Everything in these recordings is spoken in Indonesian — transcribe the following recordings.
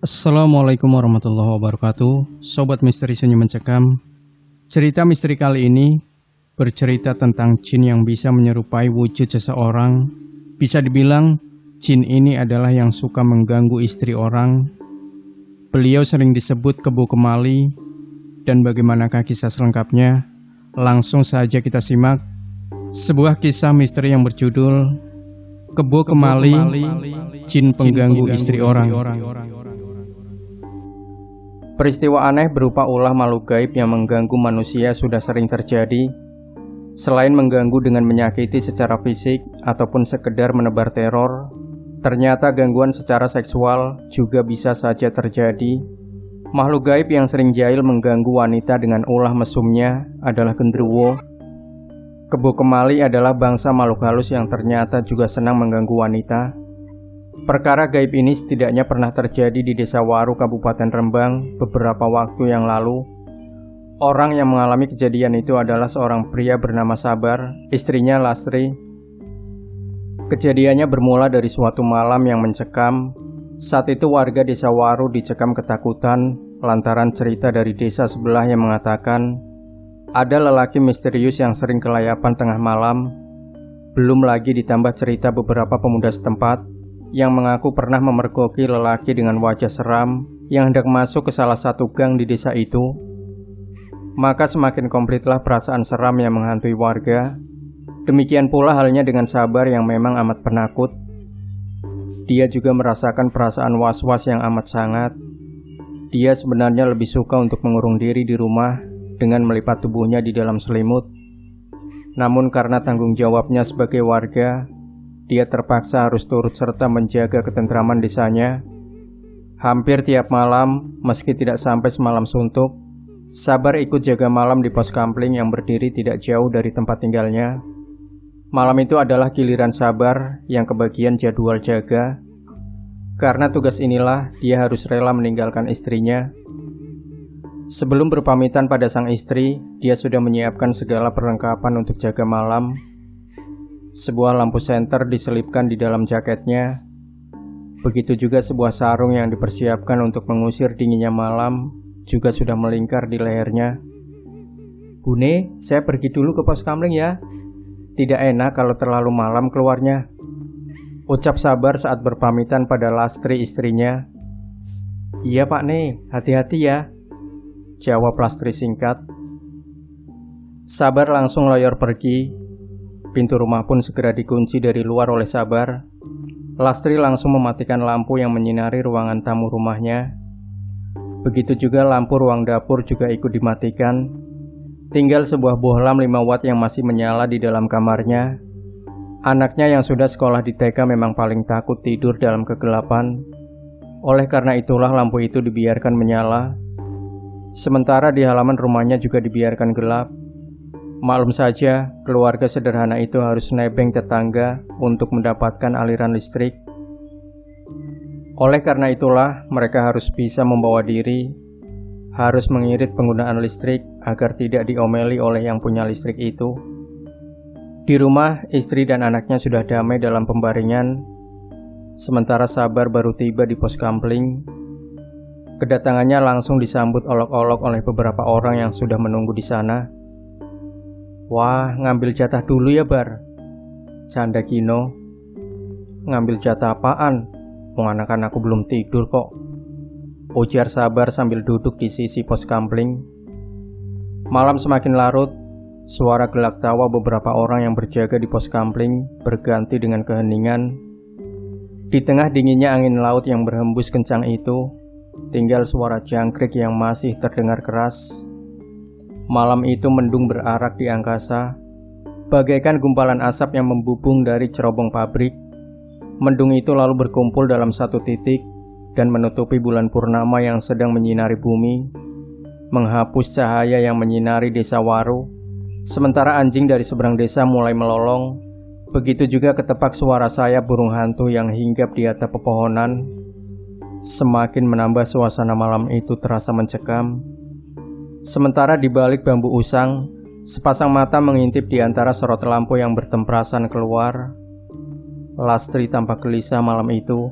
Assalamualaikum warahmatullahi wabarakatuh. Sobat Misteri Sunyi Mencekam. Cerita misteri kali ini bercerita tentang jin yang bisa menyerupai wujud seseorang. Bisa dibilang jin ini adalah yang suka mengganggu istri orang. Beliau sering disebut Kebo Kemali. Dan bagaimanakah kisah selengkapnya? Langsung saja kita simak sebuah kisah misteri yang berjudul Kebo Kemali, Jin Pengganggu Istri Orang. Peristiwa aneh berupa ulah makhluk gaib yang mengganggu manusia sudah sering terjadi. Selain mengganggu dengan menyakiti secara fisik ataupun sekedar menebar teror, ternyata gangguan secara seksual juga bisa saja terjadi. Makhluk gaib yang sering jahil mengganggu wanita dengan ulah mesumnya adalah genderuwo. Kebo Kemali adalah bangsa makhluk halus yang ternyata juga senang mengganggu wanita. Perkara gaib ini setidaknya pernah terjadi di Desa Waru, Kabupaten Rembang beberapa waktu yang lalu. Orang yang mengalami kejadian itu adalah seorang pria bernama Sabar, istrinya Lastri. Kejadiannya bermula dari suatu malam yang mencekam. Saat itu warga Desa Waru dicekam ketakutan lantaran cerita dari desa sebelah yang mengatakan ada lelaki misterius yang sering kelayapan tengah malam. Belum lagi ditambah cerita beberapa pemuda setempat yang mengaku pernah memergoki lelaki dengan wajah seram yang hendak masuk ke salah satu gang di desa itu. Maka semakin komplitlah perasaan seram yang menghantui warga. Demikian pula halnya dengan Sabar yang memang amat penakut. Dia juga merasakan perasaan was-was yang amat sangat. Dia sebenarnya lebih suka untuk mengurung diri di rumah dengan melipat tubuhnya di dalam selimut. Namun karena tanggung jawabnya sebagai warga, dia terpaksa harus turut serta menjaga ketentraman desanya. Hampir tiap malam, meski tidak sampai semalam suntuk, Sabar ikut jaga malam di pos kampling yang berdiri tidak jauh dari tempat tinggalnya. Malam itu adalah giliran Sabar yang kebagian jadwal jaga. Karena tugas inilah, dia harus rela meninggalkan istrinya. Sebelum berpamitan pada sang istri, dia sudah menyiapkan segala perlengkapan untuk jaga malam. Sebuah lampu senter diselipkan di dalam jaketnya. Begitu juga sebuah sarung yang dipersiapkan untuk mengusir dinginnya malam juga sudah melingkar di lehernya. "Bune, saya pergi dulu ke pos kamling ya. Tidak enak kalau terlalu malam keluarnya," ucap Sabar saat berpamitan pada Lastri istrinya. "Iya Pak Ne, hati-hati ya," jawab Lastri singkat. Sabar langsung loyor pergi. Pintu rumah pun segera dikunci dari luar oleh Sabar. Lastri langsung mematikan lampu yang menyinari ruangan tamu rumahnya. Begitu juga lampu ruang dapur juga ikut dimatikan. Tinggal sebuah bohlam 5 watt yang masih menyala di dalam kamarnya. Anaknya yang sudah sekolah di TK memang paling takut tidur dalam kegelapan. Oleh karena itulah lampu itu dibiarkan menyala. Sementara di halaman rumahnya juga dibiarkan gelap. Maklum saja, keluarga sederhana itu harus nebeng tetangga untuk mendapatkan aliran listrik. Oleh karena itulah, mereka harus bisa membawa diri, harus mengirit penggunaan listrik agar tidak diomeli oleh yang punya listrik itu. Di rumah, istri dan anaknya sudah damai dalam pembaringan, sementara Sabar baru tiba di pos kampling. Kedatangannya langsung disambut olok-olok oleh beberapa orang yang sudah menunggu di sana. "Wah, ngambil jatah dulu ya Bar," canda Gino. "Ngambil jatah apaan? Anak-anak aku belum tidur kok," ujar Sabar sambil duduk di sisi pos kampling. Malam semakin larut. Suara gelak tawa beberapa orang yang berjaga di pos kampling berganti dengan keheningan. Di tengah dinginnya angin laut yang berhembus kencang itu, tinggal suara jangkrik yang masih terdengar keras. Malam itu mendung berarak di angkasa, bagaikan gumpalan asap yang membubung dari cerobong pabrik. Mendung itu lalu berkumpul dalam satu titik dan menutupi bulan purnama yang sedang menyinari bumi, menghapus cahaya yang menyinari Desa Waru. Sementara anjing dari seberang desa mulai melolong. Begitu juga ketepak suara sayap burung hantu yang hinggap di atap pepohonan. Semakin menambah suasana malam itu terasa mencekam. Sementara di balik bambu usang, sepasang mata mengintip di antara sorot lampu yang bertemprasan keluar. Lastri tampak gelisah malam itu.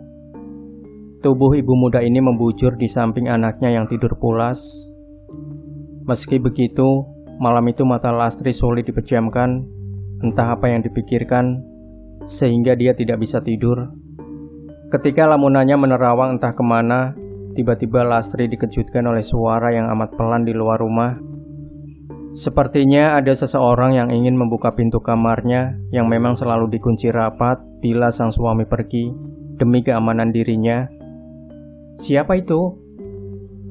Tubuh ibu muda ini membujur di samping anaknya yang tidur pulas. Meski begitu, malam itu mata Lastri sulit dipejamkan. Entah apa yang dipikirkan, sehingga dia tidak bisa tidur. Ketika lamunannya menerawang entah kemana, tiba-tiba Lastri dikejutkan oleh suara yang amat pelan di luar rumah. Sepertinya ada seseorang yang ingin membuka pintu kamarnya yang memang selalu dikunci rapat bila sang suami pergi demi keamanan dirinya. "Siapa itu?"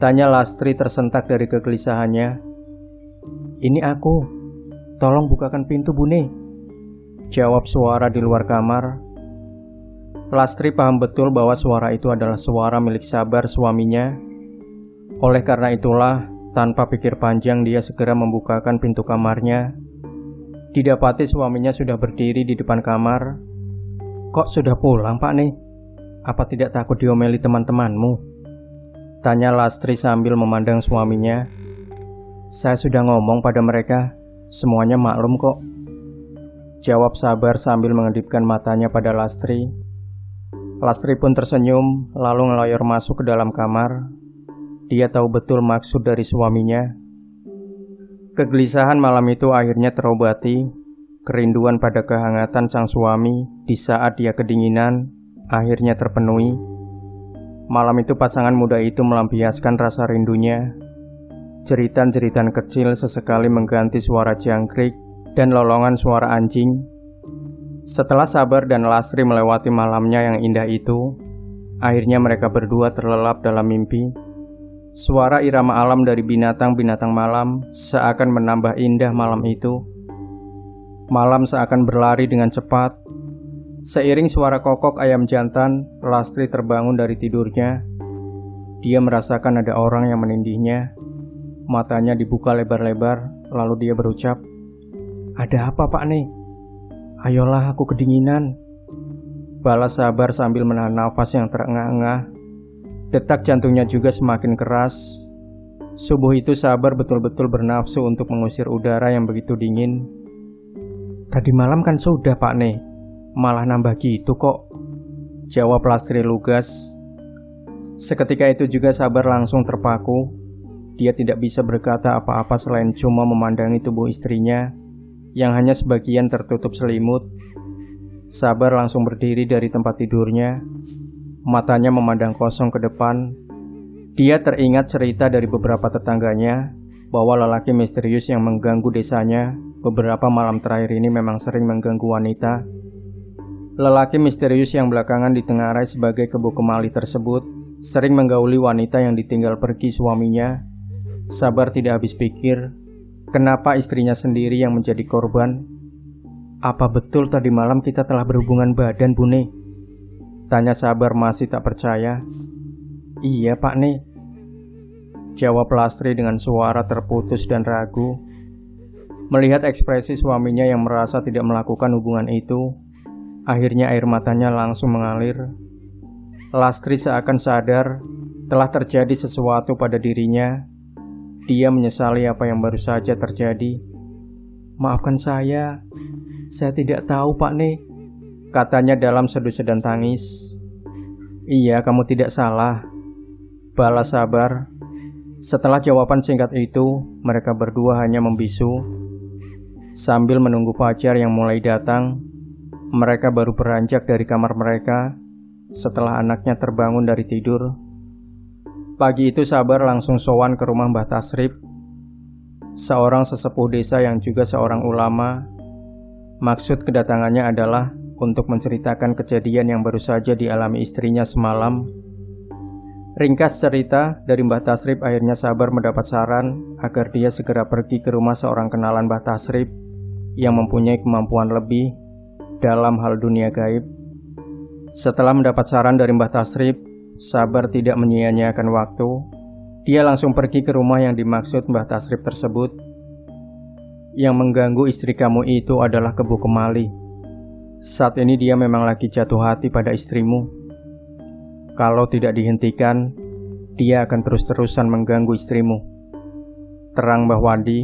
tanya Lastri tersentak dari kegelisahannya. "Ini aku. Tolong bukakan pintu, Bune," jawab suara di luar kamar. Lastri paham betul bahwa suara itu adalah suara milik Sabar, suaminya. Oleh karena itulah, tanpa pikir panjang dia segera membukakan pintu kamarnya. Didapati suaminya sudah berdiri di depan kamar. "Kok sudah pulang, Pak nih? Apa tidak takut diomeli teman-temanmu?" tanya Lastri sambil memandang suaminya. "Saya sudah ngomong pada mereka, semuanya maklum kok," jawab Sabar sambil mengedipkan matanya pada Lastri. Lastri pun tersenyum lalu ngeloyor masuk ke dalam kamar. Dia tahu betul maksud dari suaminya. Kegelisahan malam itu akhirnya terobati. Kerinduan pada kehangatan sang suami di saat dia kedinginan akhirnya terpenuhi. Malam itu pasangan muda itu melampiaskan rasa rindunya. Jeritan-jeritan kecil sesekali mengganti suara jangkrik dan lolongan suara anjing. Setelah Sabar dan Lastri melewati malamnya yang indah itu, akhirnya mereka berdua terlelap dalam mimpi. Suara irama alam dari binatang-binatang malam seakan menambah indah malam itu. Malam seakan berlari dengan cepat. Seiring suara kokok ayam jantan, Lastri terbangun dari tidurnya. Dia merasakan ada orang yang menindihnya. Matanya dibuka lebar-lebar, lalu dia berucap, "Ada apa, Pak nih? Ayolah, aku kedinginan," balas Sabar sambil menahan nafas yang terengah-engah. Detak jantungnya juga semakin keras. Subuh itu Sabar betul-betul bernafsu untuk mengusir udara yang begitu dingin. "Tadi malam kan sudah, Pak nih. Malah nambah gitu kok," jawab Lastri lugas. Seketika itu juga Sabar langsung terpaku. Dia tidak bisa berkata apa-apa selain cuma memandangi tubuh istrinya yang hanya sebagian tertutup selimut. Sabar langsung berdiri dari tempat tidurnya. Matanya memandang kosong ke depan. Dia teringat cerita dari beberapa tetangganya bahwa lelaki misterius yang mengganggu desanya beberapa malam terakhir ini memang sering mengganggu wanita. Lelaki misterius yang belakangan ditengarai sebagai Kebo Kemali tersebut sering menggauli wanita yang ditinggal pergi suaminya. Sabar tidak habis pikir, kenapa istrinya sendiri yang menjadi korban? "Apa betul tadi malam kita telah berhubungan badan, Bune?" tanya Sabar masih tak percaya. "Iya, Pak nih," jawab Lastri dengan suara terputus dan ragu. Melihat ekspresi suaminya yang merasa tidak melakukan hubungan itu, akhirnya air matanya langsung mengalir. Lastri seakan sadar telah terjadi sesuatu pada dirinya. Dia menyesali apa yang baru saja terjadi. "Maafkan saya tidak tahu, Pak nih," katanya dalam sedu-sedan tangis. "Iya, kamu tidak salah," balas Sabar. Setelah jawaban singkat itu, mereka berdua hanya membisu. Sambil menunggu fajar yang mulai datang, mereka baru beranjak dari kamar mereka setelah anaknya terbangun dari tidur. Pagi itu Sabar langsung sowan ke rumah Mbah Tasrip, seorang sesepuh desa yang juga seorang ulama. Maksud kedatangannya adalah untuk menceritakan kejadian yang baru saja dialami istrinya semalam. Ringkas cerita, dari Mbah Tasrip akhirnya Sabar mendapat saran agar dia segera pergi ke rumah seorang kenalan Mbah Tasrip yang mempunyai kemampuan lebih dalam hal dunia gaib. Setelah mendapat saran dari Mbah Tasrip, Sabar tidak menyia-nyiakan waktu. Dia langsung pergi ke rumah yang dimaksud Mbah Tasrip tersebut. "Yang mengganggu istri kamu itu adalah Kebo Kemali. Saat ini dia memang lagi jatuh hati pada istrimu. Kalau tidak dihentikan, dia akan terus-terusan mengganggu istrimu," terang Mbah Wandi.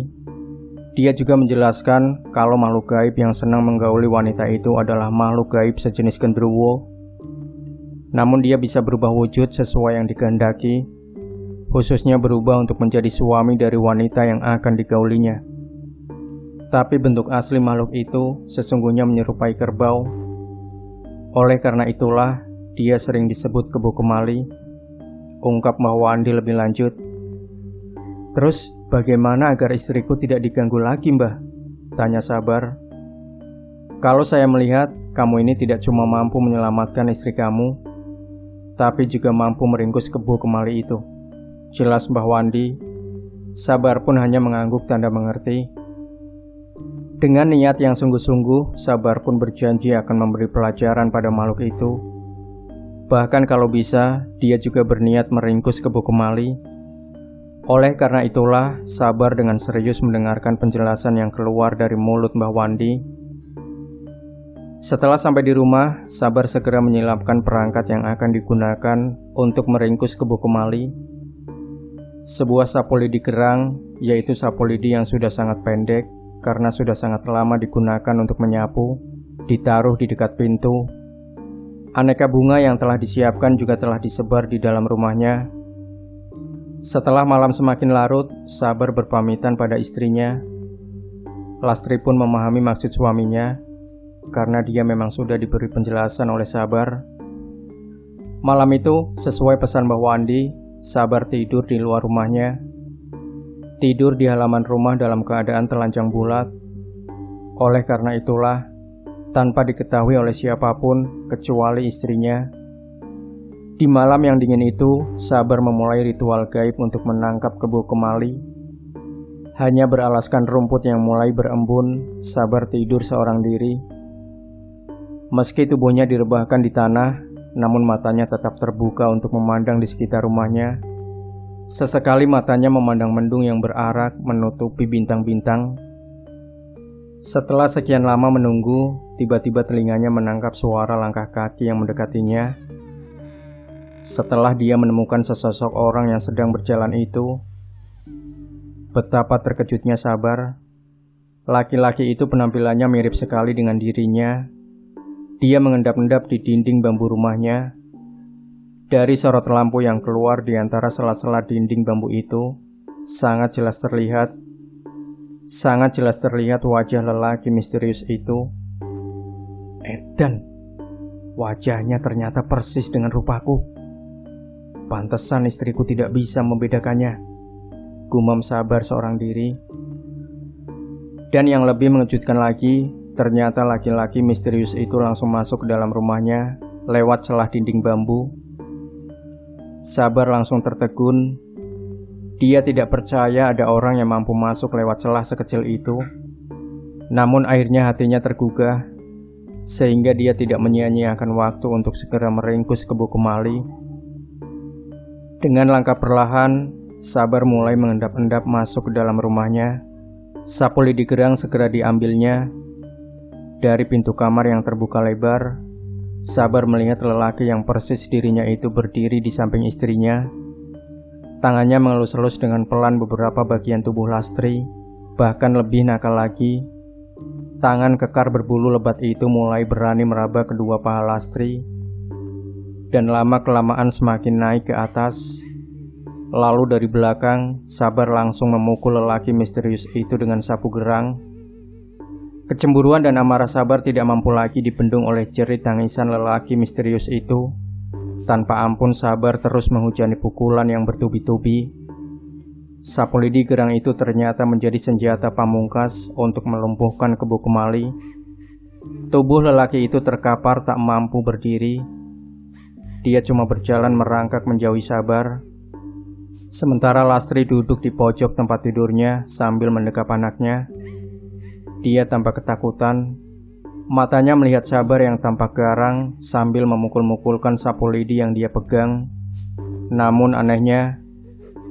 Dia juga menjelaskan kalau makhluk gaib yang senang menggauli wanita itu adalah makhluk gaib sejenis genderuwo. Namun dia bisa berubah wujud sesuai yang dikehendaki, khususnya berubah untuk menjadi suami dari wanita yang akan digaulinya. Tapi bentuk asli makhluk itu sesungguhnya menyerupai kerbau. Oleh karena itulah dia sering disebut Kebo Kemali, ungkap Mbah Wandi lebih lanjut. Terus bagaimana agar istriku tidak diganggu lagi, Mbah? Tanya Sabar. Kalau saya melihat kamu ini tidak cuma mampu menyelamatkan istri kamu, tapi juga mampu meringkus Kebo Kemali itu, jelas Mbah Wandi. Sabar pun hanya mengangguk tanda mengerti. Dengan niat yang sungguh-sungguh, Sabar pun berjanji akan memberi pelajaran pada makhluk itu. Bahkan kalau bisa, dia juga berniat meringkus Kebo Kemali. Oleh karena itulah, Sabar dengan serius mendengarkan penjelasan yang keluar dari mulut Mbah Wandi. Setelah sampai di rumah, Sabar segera menyilapkan perangkat yang akan digunakan untuk meringkus Kebo Kemali. Sebuah sapu lidi gerang, yaitu sapu lidi yang sudah sangat pendek karena sudah sangat lama digunakan untuk menyapu, ditaruh di dekat pintu. Aneka bunga yang telah disiapkan juga telah disebar di dalam rumahnya. Setelah malam semakin larut, Sabar berpamitan pada istrinya. Lastri pun memahami maksud suaminya, karena dia memang sudah diberi penjelasan oleh Sabar. Malam itu, sesuai pesan Mbah Wandi, Sabar tidur di luar rumahnya. Tidur di halaman rumah dalam keadaan telanjang bulat. Oleh karena itulah, tanpa diketahui oleh siapapun kecuali istrinya, di malam yang dingin itu, Sabar memulai ritual gaib untuk menangkap Kebo Kemali. Hanya beralaskan rumput yang mulai berembun, Sabar tidur seorang diri. Meski tubuhnya direbahkan di tanah, namun matanya tetap terbuka untuk memandang di sekitar rumahnya. Sesekali matanya memandang mendung yang berarak menutupi bintang-bintang. Setelah sekian lama menunggu, tiba-tiba telinganya menangkap suara langkah kaki yang mendekatinya. Setelah dia menemukan sesosok orang yang sedang berjalan itu, betapa terkejutnya Sabar. Laki-laki itu penampilannya mirip sekali dengan dirinya. Dia mengendap-endap di dinding bambu rumahnya. Dari sorot lampu yang keluar di antara sela-sela dinding bambu itu, sangat jelas terlihat wajah lelaki misterius itu. Edan, wajahnya ternyata persis dengan rupaku. Pantesan istriku tidak bisa membedakannya, gumam Sabar seorang diri. Dan yang lebih mengejutkan lagi, ternyata laki-laki misterius itu langsung masuk ke dalam rumahnya lewat celah dinding bambu. Sabar langsung tertegun. Dia tidak percaya ada orang yang mampu masuk lewat celah sekecil itu. Namun akhirnya hatinya tergugah, sehingga dia tidak menyia-nyiakan waktu untuk segera meringkus Kebo Kemali. Dengan langkah perlahan, Sabar mulai mengendap-endap masuk ke dalam rumahnya. Sapu lidi gerang segera diambilnya. Dari pintu kamar yang terbuka lebar, Sabar melihat lelaki yang persis dirinya itu berdiri di samping istrinya. Tangannya mengelus-elus dengan pelan beberapa bagian tubuh Lastri. Bahkan lebih nakal lagi, tangan kekar berbulu lebat itu mulai berani meraba kedua paha Lastri. Dan lama-kelamaan semakin naik ke atas. Lalu dari belakang, Sabar langsung memukul lelaki misterius itu dengan sapu gerang. Kecemburuan dan amarah Sabar tidak mampu lagi dibendung oleh jerit tangisan lelaki misterius itu. Tanpa ampun Sabar terus menghujani pukulan yang bertubi-tubi. Sapu lidi gerang itu ternyata menjadi senjata pamungkas untuk melumpuhkan Kebo Kemali. Tubuh lelaki itu terkapar tak mampu berdiri. Dia cuma berjalan merangkak menjauhi Sabar. Sementara Lastri duduk di pojok tempat tidurnya sambil mendekap anaknya. Dia tampak ketakutan. Matanya melihat Sabar yang tampak garang sambil memukul-mukulkan sapu lidi yang dia pegang. Namun anehnya,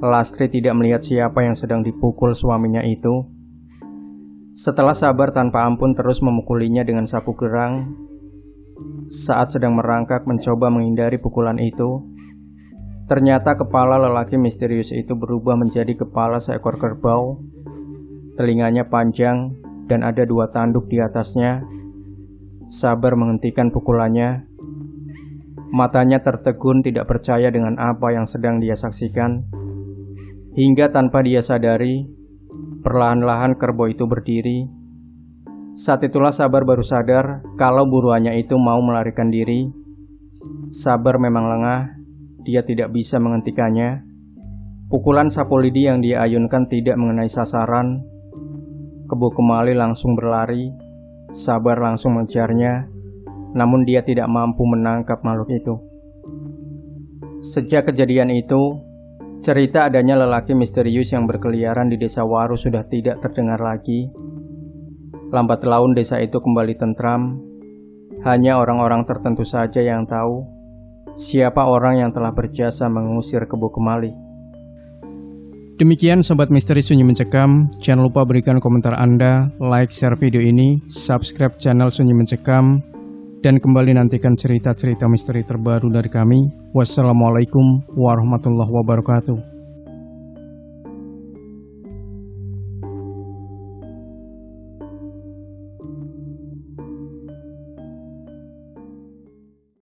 Lastri tidak melihat siapa yang sedang dipukul suaminya itu. Setelah Sabar tanpa ampun terus memukulinya dengan sapu gerang, saat sedang merangkak mencoba menghindari pukulan itu, ternyata kepala lelaki misterius itu berubah menjadi kepala seekor kerbau. Telinganya panjang dan ada 2 tanduk di atasnya. Sabar menghentikan pukulannya. Matanya tertegun tidak percaya dengan apa yang sedang dia saksikan. Hingga tanpa dia sadari, perlahan-lahan kerbau itu berdiri. Saat itulah Sabar baru sadar kalau buruannya itu mau melarikan diri. Sabar memang lengah, dia tidak bisa menghentikannya. Pukulan sapu lidi yang dia ayunkan tidak mengenai sasaran. Kebo kemali langsung berlari. Sabar langsung mengejarnya, namun dia tidak mampu menangkap makhluk itu. Sejak kejadian itu, cerita adanya lelaki misterius yang berkeliaran di desa Waru sudah tidak terdengar lagi. Lambat laun desa itu kembali tentram. Hanya orang-orang tertentu saja yang tahu siapa orang yang telah berjasa mengusir kebo kemali. Demikian Sobat Misteri Sunyi Mencekam, jangan lupa berikan komentar Anda, like, share video ini, subscribe channel Sunyi Mencekam, dan kembali nantikan cerita-cerita misteri terbaru dari kami. Wassalamualaikum warahmatullahi wabarakatuh.